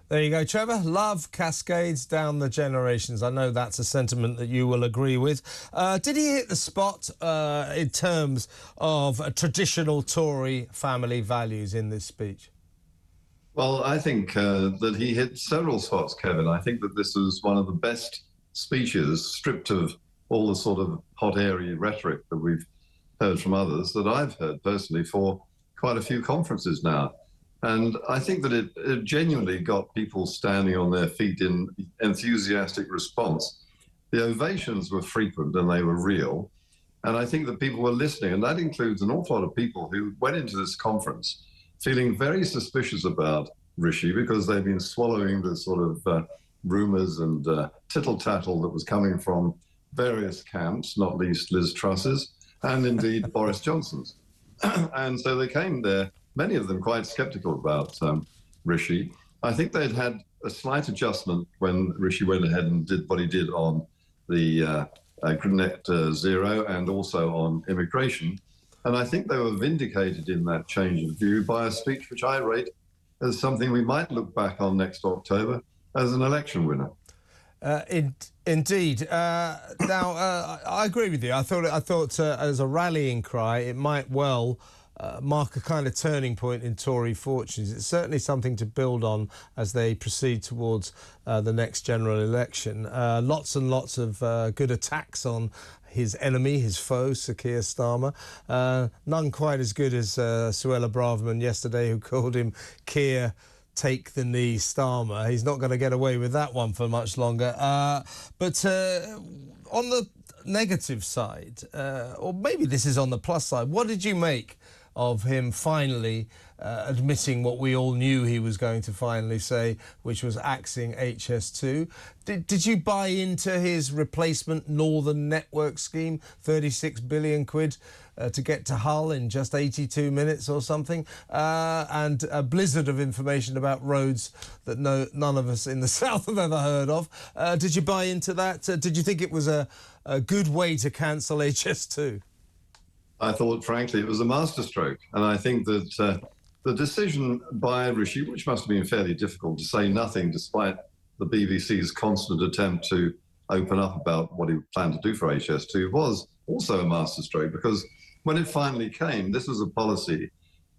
There you go, Trevor. Love cascades down the generations. I know that's a sentiment that you will agree with. Did he hit the spot in terms of traditional Tory family values in this speech? Well, I think that he hit several spots, Kevin. I think that this was one of the best speeches, stripped of all the sort of hot, airy rhetoric that we've heard from others, that I've heard personally for quite a few conferences now. And I think that it genuinely got people standing on their feet in enthusiastic response. The ovations were frequent and they were real. And I think that people were listening, and that includes an awful lot of people who went into this conference feeling very suspicious about Rishi because they've been swallowing the sort of rumours and tittle-tattle that was coming from various camps, not least Liz Truss's, and indeed Boris Johnson's. And so they came there, many of them quite sceptical about Rishi. I think they'd had a slight adjustment when Rishi went ahead and did what he did on the net zero and also on immigration. And I think they were vindicated in that change of view by a speech which I rate as something we might look back on next October as an election winner. Indeed. Now, I agree with you. I thought as a rallying cry, it might well mark a kind of turning point in Tory fortunes. It's certainly something to build on as they proceed towards the next general election. Lots and lots of good attacks on his enemy, his foe, Sir Keir Starmer. None quite as good as Suella Braverman yesterday, who called him Keir Take the Knee Starmer. He's not going to get away with that one for much longer. But on the negative side, or maybe this is on the plus side, what did you make of him finally admitting what we all knew he was going to finally say, which was axing HS2? Did you buy into his replacement Northern Network scheme, 36 billion quid to get to Hull in just 82 minutes or something, and a blizzard of information about roads that none of us in the South have ever heard of? Did you buy into that? Did you think it was a good way to cancel HS2? I thought, frankly, it was a masterstroke. And I think that the decision by Rishi, which must have been fairly difficult to say nothing despite the BBC's constant attempt to open up about what he planned to do for HS2, was also a masterstroke, because when it finally came, this was a policy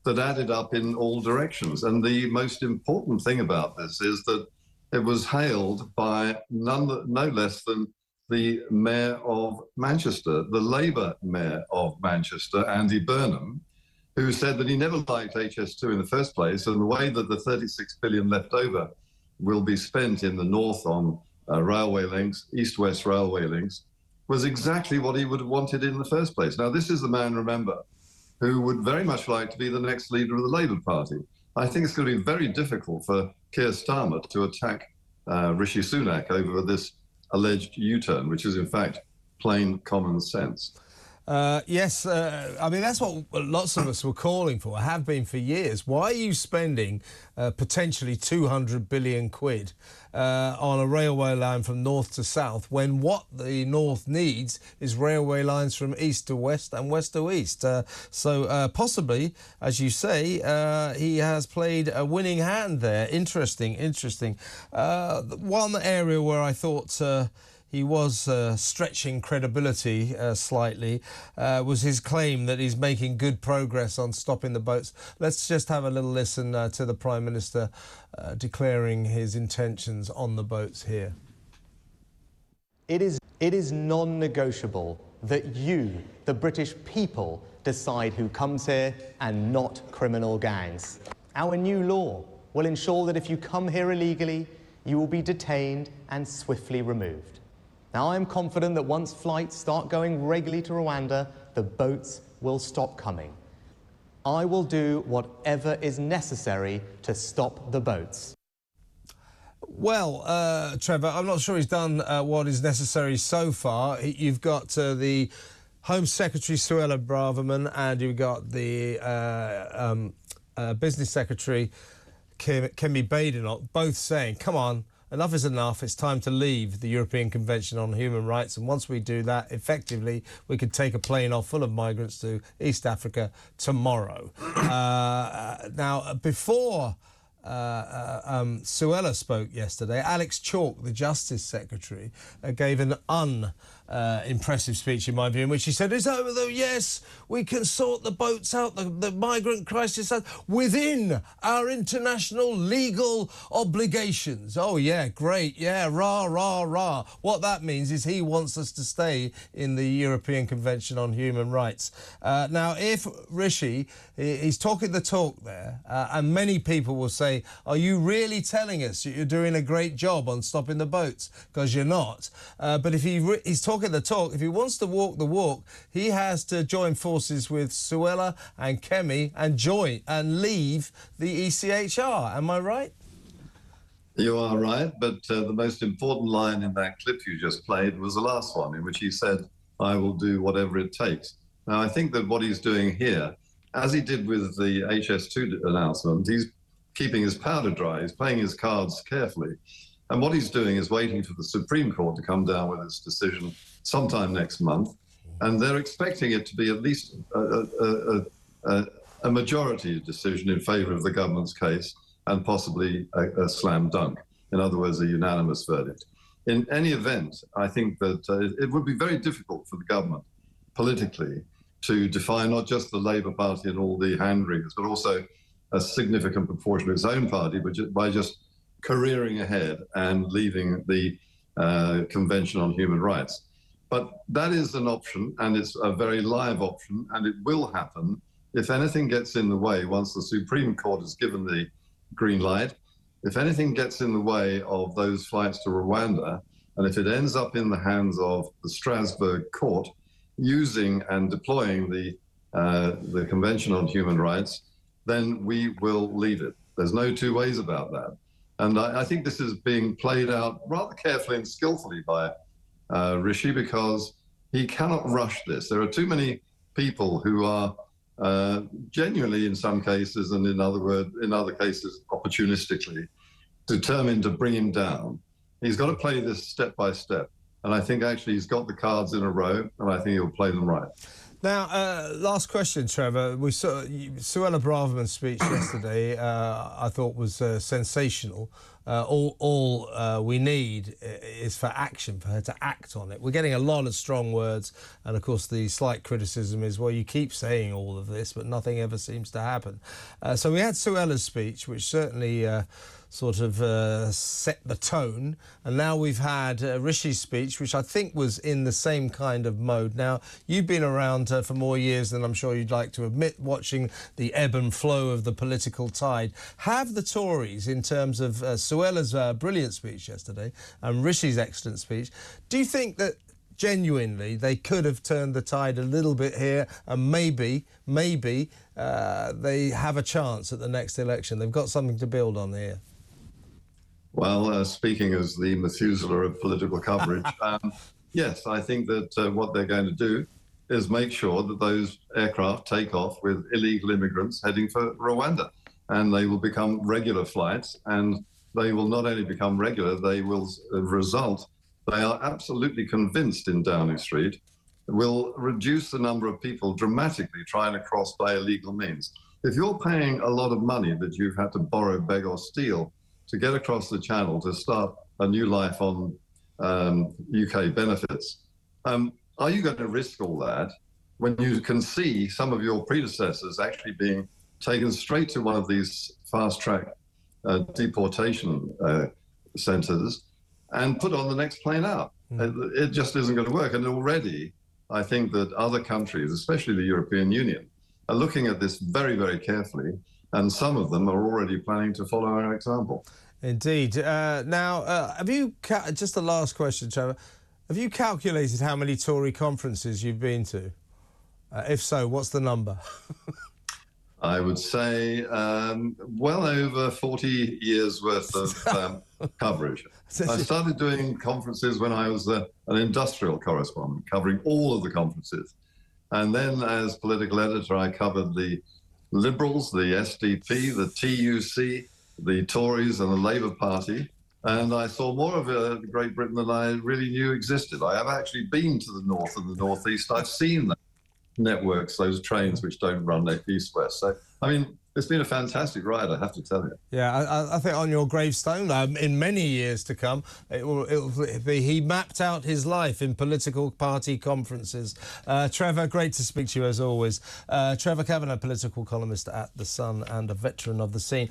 that added up in all directions. And the most important thing about this is that it was hailed by no less than the Mayor of Manchester, the Labour Mayor of Manchester, Andy Burnham, who said that he never liked HS2 in the first place, and the way that the 36 billion left over will be spent in the north on railway links, east-west railway links, was exactly what he would have wanted in the first place. Now, this is the man, remember, who would very much like to be the next leader of the Labour Party. I think it's going to be very difficult for Keir Starmer to attack Rishi Sunak over this alleged U-turn, which is in fact plain common sense. Yes, I mean, that's what lots of us were calling for, have been for years. Why are you spending potentially 200 billion quid on a railway line from north to south when what the north needs is railway lines from east to west and west to east? So possibly, as you say, he has played a winning hand there. Interesting. One area where I thought he was stretching credibility slightly was his claim that he's making good progress on stopping the boats. Let's just have a little listen to the Prime Minister declaring his intentions on the boats here. It is non-negotiable that you, the British people, decide who comes here and not criminal gangs. Our new law will ensure that if you come here illegally, you will be detained and swiftly removed. Now, I am confident that once flights start going regularly to Rwanda, the boats will stop coming. I will do whatever is necessary to stop the boats. Well, Trevor, I'm not sure he's done what is necessary so far. You've got the Home Secretary, Suella Braverman, and you've got the Business Secretary, Kemi Badenoch, both saying, come on, enough is enough. It's time to leave the European Convention on Human Rights. And once we do that, effectively, we could take a plane off full of migrants to East Africa tomorrow. Now, before Suella spoke yesterday. Alex Chalk, the Justice Secretary, gave an impressive speech, in my view, in which he said, yes, we can sort the boats out, the migrant crisis out within our international legal obligations. Oh, yeah, great, yeah, rah, rah, rah. What that means is he wants us to stay in the European Convention on Human Rights. Now, if Rishi, he's talking the talk there, and many people will say, are you really telling us that you're doing a great job on stopping the boats? Because you're not. But if he's talking the talk, if he wants to walk the walk, he has to join forces with Suella and Kemi and leave the ECHR. Am I right? You are right, but the most important line in that clip you just played was the last one, in which he said, I will do whatever it takes. Now, I think that what he's doing here, as he did with the HS2 announcement, he's keeping his powder dry. He's playing his cards carefully. And what he's doing is waiting for the Supreme Court to come down with its decision sometime next month. And they're expecting it to be at least a majority decision in favour of the government's case, and possibly a slam dunk. In other words, a unanimous verdict. In any event, I think that it would be very difficult for the government politically to define not just the Labour Party and all the hand-wringers, but also a significant proportion of its own party, but by just careering ahead and leaving the Convention on Human Rights. But that is an option, and it's a very live option, and it will happen if anything gets in the way once the Supreme Court has given the green light. If anything gets in the way of those flights to Rwanda, and if it ends up in the hands of the Strasbourg court using and deploying the Convention on Human Rights, then we will leave it. There's no two ways about that. And I think this is being played out rather carefully and skillfully by Rishi, because he cannot rush this. There are too many people who are genuinely, in some cases, and in other cases, opportunistically, determined to bring him down. He's got to play this step by step. And I think actually he's got the cards in a row, and I think he'll play them right. Now, last question, Trevor. We saw Suella Braverman's speech yesterday. I thought was sensational. All we need is for action, for her to act on it. We're getting a lot of strong words, and of course the slight criticism is, well, you keep saying all of this, but nothing ever seems to happen. So we had Suella's speech, which certainly sort of set the tone, and now we've had Rishi's speech, which I think was in the same kind of mode. Now, you've been around for more years than I'm sure you'd like to admit, watching the ebb and flow of the political tide. Have the Tories, in terms of Suella's brilliant speech yesterday and Rishi's excellent speech, do you think that genuinely they could have turned the tide a little bit here, and maybe they have a chance at the next election? They've got something to build on here. Well, speaking as the Methuselah of political coverage, yes, I think that what they're going to do is make sure that those aircraft take off with illegal immigrants heading for Rwanda, and they will become regular flights, and they will not only become regular, they will result, they are absolutely convinced in Downing Street, will reduce the number of people dramatically trying to cross by illegal means. If you're paying a lot of money that you've had to borrow, beg or steal to get across the channel to start a new life on UK benefits, are you going to risk all that when you can see some of your predecessors actually being taken straight to one of these fast-track deportation centres and put on the next plane out? It just isn't going to work. And already, I think that other countries, especially the European Union, are looking at this very, very carefully, and some of them are already planning to follow our example. Indeed. Now, have you, just the last question, Trevor, have you calculated how many Tory conferences you've been to? If so, what's the number? I would say well over 40 years worth of coverage. I started doing conferences when I was an industrial correspondent, covering all of the conferences. And then as political editor, I covered the Liberals, the SDP, the TUC, the Tories and the Labour Party. And I saw more of Great Britain than I really knew existed. I have actually been to the north and the northeast. I've seen the networks, those trains which don't run east-west. So, I mean, it's been a fantastic ride, I have to tell you. Yeah, I think on your gravestone, in many years to come, it will be, he mapped out his life in political party conferences. Trevor, great to speak to you as always. Trevor Kavanagh, political columnist at The Sun and a veteran of the scene.